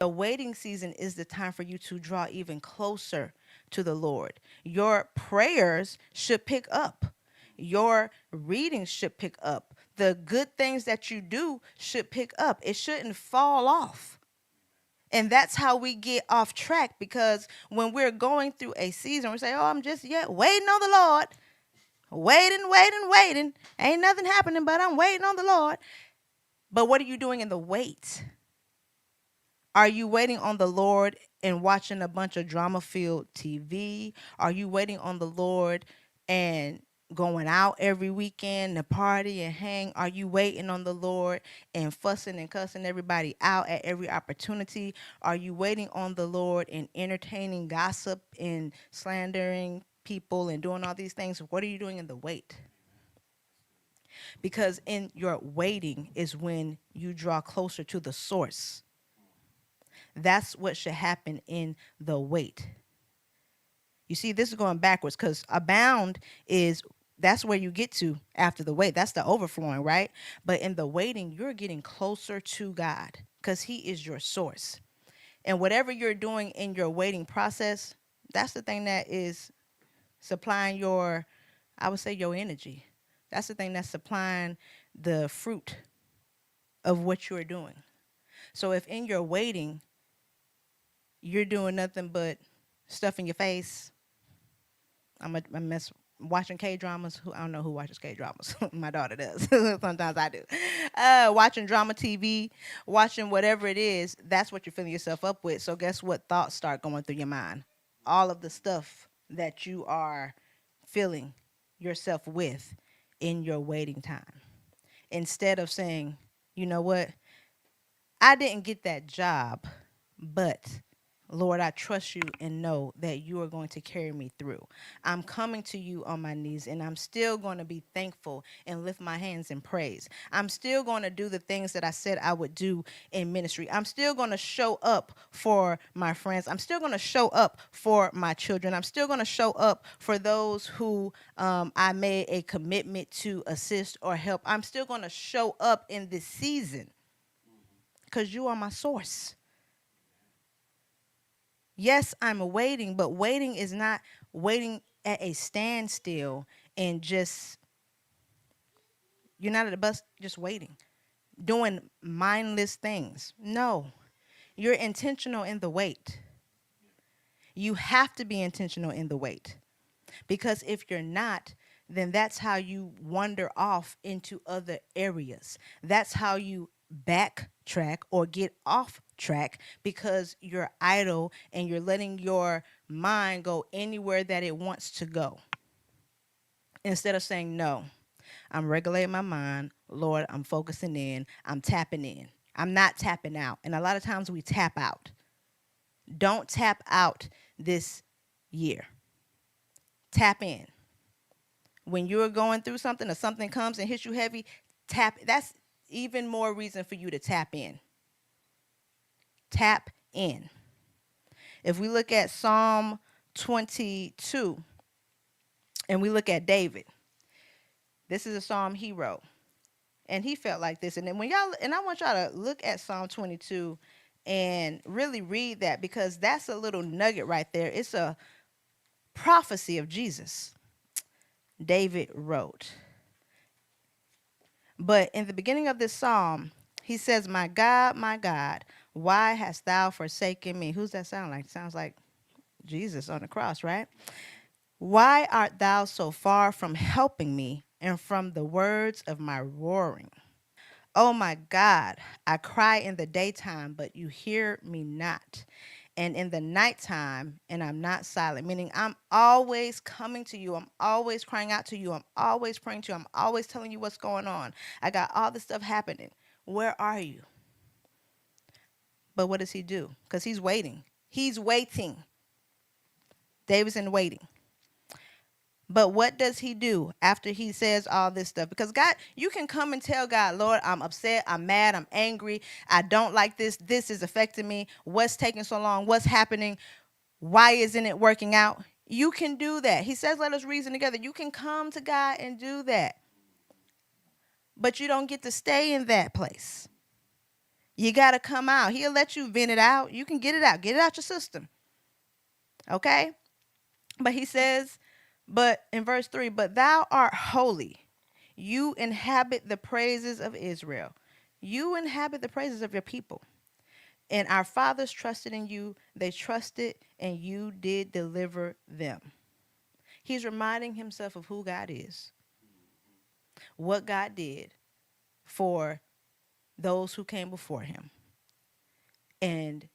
The waiting season is the time for you to draw even closer to the Lord. Your prayers should pick up. Your readings should pick up. The good things that you do should pick up. It shouldn't fall off. And that's how we get off track, because when we're going through a season, we say, oh, I'm just yet waiting on the Lord. Waiting, waiting, waiting. Ain't nothing happening, but I'm waiting on the Lord. But what are you doing in the wait? Are you waiting on the Lord and watching a bunch of drama-filled TV? Are you waiting on the Lord and going out every weekend to party and hang? Are you waiting on the Lord and fussing and cussing everybody out at every opportunity? Are you waiting on the Lord and entertaining gossip and slandering people and doing all these things? What are you doing in the wait? Because in your waiting is when you draw closer to the source. That's what should happen in the wait. You see, this is going backwards, because abound is, that's where you get to after the wait. That's the overflowing, right? But in the waiting, you're getting closer to God because he is your source. And whatever you're doing in your waiting process, that's the thing that is supplying your, I would say, your energy. That's the thing that's supplying the fruit of what you're doing. So if in your waiting, you're doing nothing but stuff in your face. I'm a mess watching K-dramas. I don't know who watches K-dramas. My daughter does. Sometimes I do. Watching drama TV, watching whatever it is, that's what you're filling yourself up with. So guess what thoughts start going through your mind? All of the stuff that you are filling yourself with in your waiting time. Instead of saying, you know what? I didn't get that job, but Lord, I trust you and know that you are going to carry me through. I'm coming to you on my knees, and I'm still going to be thankful and lift my hands in praise. I'm still going to do the things that I said I would do in ministry. I'm still going to show up for my friends. I'm still going to show up for my children. I'm still going to show up for those who I made a commitment to assist or help. I'm still going to show up in this season because you are my source. Yes, I'm waiting, but waiting is not waiting at a standstill and just, you're not at the bus just waiting, doing mindless things. No, you're intentional in the wait. You have to be intentional in the wait, because if you're not, then that's how you wander off into other areas. That's how you backtrack or get off track, because you're idle and you're letting your mind go anywhere that it wants to go. Instead of saying, no, I'm regulating my mind. Lord, I'm focusing in. I'm tapping in. I'm not tapping out. And a lot of times we tap out. Don't tap out this year. Tap in. When you're going through something or something comes and hits you heavy, tap. That's even more reason for you to tap in. Tap in. If we look at Psalm 22 and we look at David, this is a psalm he wrote. And he felt like this. And then when y'all, and I want y'all to look at Psalm 22 and really read that, because that's a little nugget right there. It's a prophecy of Jesus. David wrote. But in the beginning of this psalm, he says, my God, why hast thou forsaken me? Who's that sound like? It sounds like Jesus on the cross, right? Why art thou so far from helping me and from the words of my roaring? Oh my God, I cry in the daytime, but you hear me not. And in the nighttime, and I'm not silent, meaning I'm always coming to you. I'm always crying out to you. I'm always praying to you. I'm always telling you what's going on. I got all this stuff happening. Where are you? But what does he do? Because he's waiting. He's waiting. David's in waiting. But what does he do after he says all this stuff? Because God, you can come and tell God, Lord, I'm upset, I'm mad, I'm angry, I don't like this, this is affecting me, what's taking so long, what's happening, why isn't it working out? You can do that. He says, let us reason together. You can come to God and do that. But you don't get to stay in that place. You got to come out. He'll let you vent it out. You can get it out. Get it out your system. Okay? But he says, but in verse 3, but thou art holy. You inhabit the praises of Israel. You inhabit the praises of your people. And our fathers trusted in you. They trusted, and you did deliver them. He's reminding himself of who God is, what God did for those who came before him, and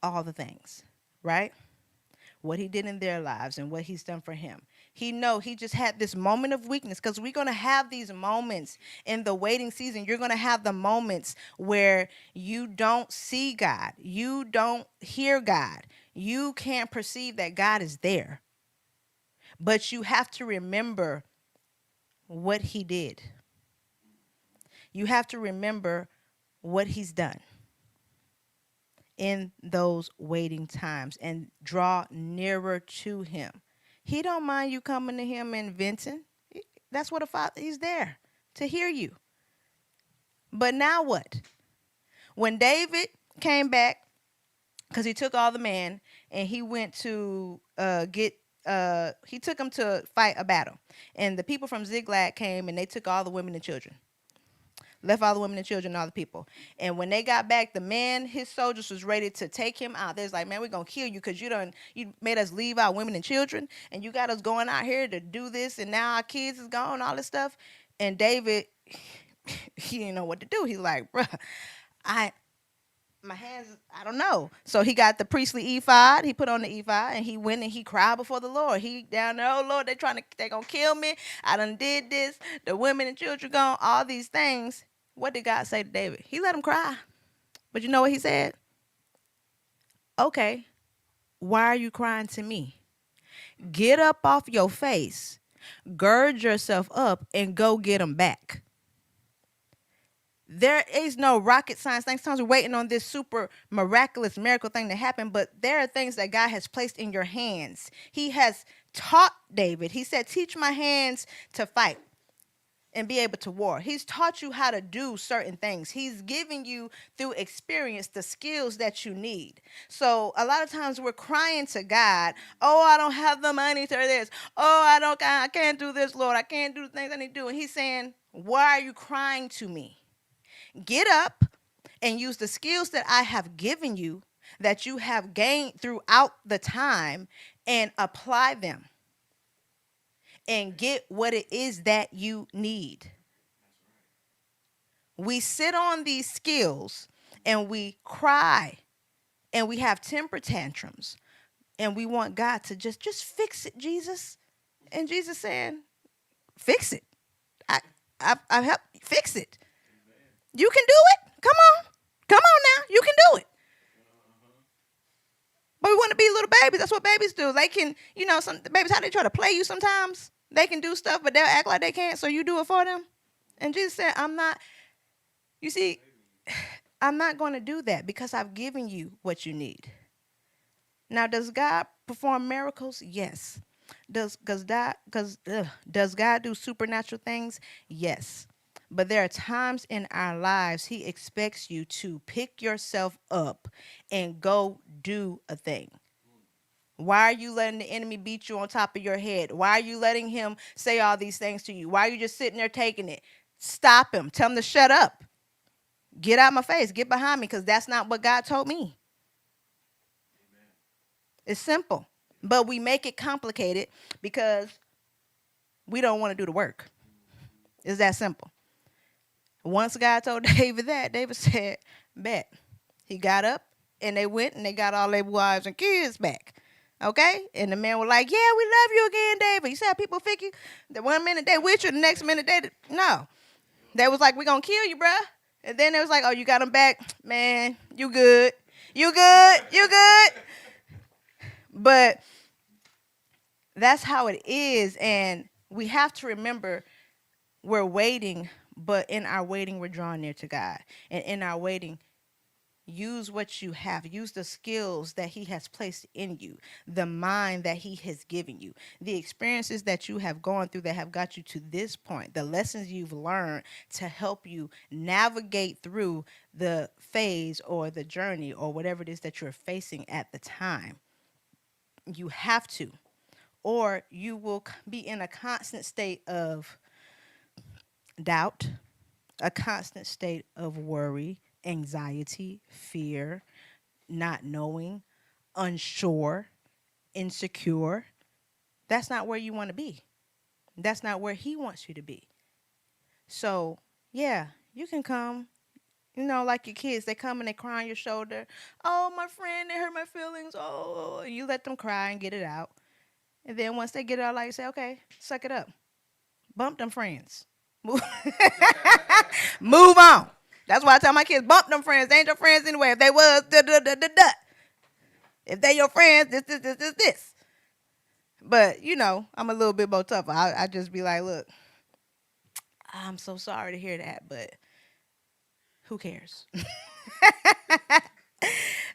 all the things, right? What he did in their lives and what he's done for him. He just had this moment of weakness, because we're going to have these moments in the waiting season. You're going to have the moments where you don't see God. You don't hear God. You can't perceive that God is there. But you have to remember what he did. You have to remember what he's done in those waiting times and draw nearer to him. He don't mind you coming to him and venting. That's what a father, he's there to hear you. But now what? When David came back, because he took all the men and he went to he took them to fight a battle. And the people from Ziklag came and they took all the women and children. Left all the women and children and all the people. And when they got back, the man, his soldiers was ready to take him out. They was like, man, we're going to kill you because you made us leave our women and children. And you got us going out here to do this. And now our kids is gone, all this stuff. And David, he didn't know what to do. He's like, bruh, my hands, I don't know. So he got the priestly ephod. He put on the ephod and he went and he cried before the Lord. He down there, oh Lord, they gonna kill me. I done did this. The women and children gone, all these things. What did God say to David? He let him cry. But you know what he said? Okay, why are you crying to me? Get up off your face, gird yourself up, and go get them back. There is no rocket science thing. Sometimes we're waiting on this super miraculous miracle thing to happen, but there are things that God has placed in your hands. He has taught David. He said, teach my hands to fight and be able to war. He's taught you how to do certain things. He's giving you through experience the skills that you need. So a lot of times we're crying to God, oh, I don't have the money for this. Oh, I can't do this, Lord. I can't do the things I need to do. And he's saying, why are you crying to me? Get up and use the skills that I have given you, that you have gained throughout the time, and apply them and get what it is that you need. We sit on these skills and we cry and we have temper tantrums and we want God to just fix it, Jesus. And Jesus saying, fix it. I help fix it. You can do it. Come on. Come on now. You can do it. But we want to be little babies. That's what babies do. They can, some babies, how they try to play you sometimes. They can do stuff, but they'll act like they can't, so you do it for them. And Jesus said, I'm not going to do that because I've given you what you need. Now, does God perform miracles? Yes. Does God do supernatural things? Yes. But there are times in our lives he expects you to pick yourself up and go do a thing. Why are you letting the enemy beat you on top of your head? Why are you letting him say all these things to you? Why are you just sitting there taking it? Stop him. Tell him to shut up. Get out my face. Get behind me, because that's not what God told me. Amen. It's simple. But we make it complicated because we don't want to do the work. It's that simple. Once God told David that, David said, bet. He got up and they went and they got all their wives and kids back. Okay? And the men were like, yeah, we love you again, David. You see how people figure that 1 minute they with you, the next minute no. They was like, we're going to kill you, bruh. And then they was like, oh, you got them back? Man, you good. You good. You good. But that's how it is. And we have to remember we're waiting, but in our waiting, we're drawing near to God. And in our waiting, Use what you have. Use the skills that he has placed in you, the mind that he has given you, the experiences that you have gone through that have got you to this point, the lessons you've learned to help you navigate through the phase or the journey or whatever it is that you're facing at the time. You have to, or you will be in a constant state of doubt, a constant state of worry, anxiety, fear, not knowing, unsure, insecure. That's not where you want to be. That's not where he wants you to be. So, yeah, you can come, like your kids, they come and they cry on your shoulder. Oh, my friend, they hurt my feelings. Oh, you let them cry and get it out. And then once they get it out, like you say, okay, suck it up. Bump them friends. Move, Move on. That's why I tell my kids, bump them friends. They ain't your friends anyway. If they was, da da da da da. If they your friends, this. But, I'm a little bit more tougher. I just be like, look, I'm so sorry to hear that, but who cares?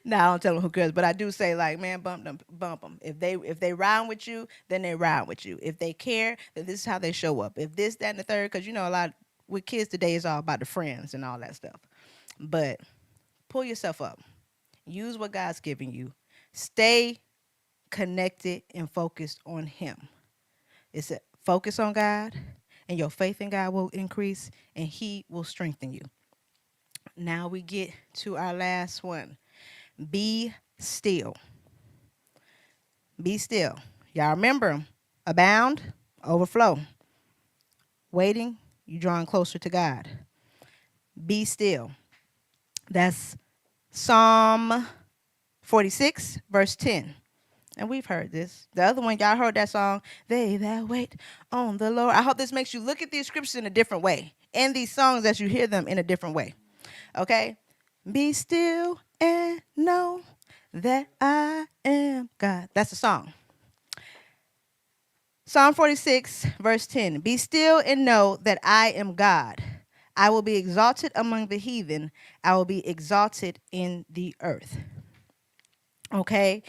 No, I don't tell them who cares, but I do say, like, man, bump them. If they ride with you, then they ride with you. If they care, then this is how they show up. If this, that, and the third, because a lot with kids today is all about the friends and all that stuff. But pull yourself up. Use what God's giving you. Stay connected and focused on him. It's a focus on God, and your faith in God will increase, and he will strengthen you. Now we get to our last one. Be still. Be still. Y'all remember, abound, overflow. Waiting, you drawing closer to God. Be still. That's Psalm 46, verse 10. And we've heard this. The other one, y'all heard that song, They That Wait on the Lord. I hope this makes you look at these scriptures in a different way. And these songs as you hear them in a different way. Okay? Be still and know that I am God. That's the song. Psalm 46, verse 10. Be still and know that I am God. I will be exalted among the heathen. I will be exalted in the earth. Okay?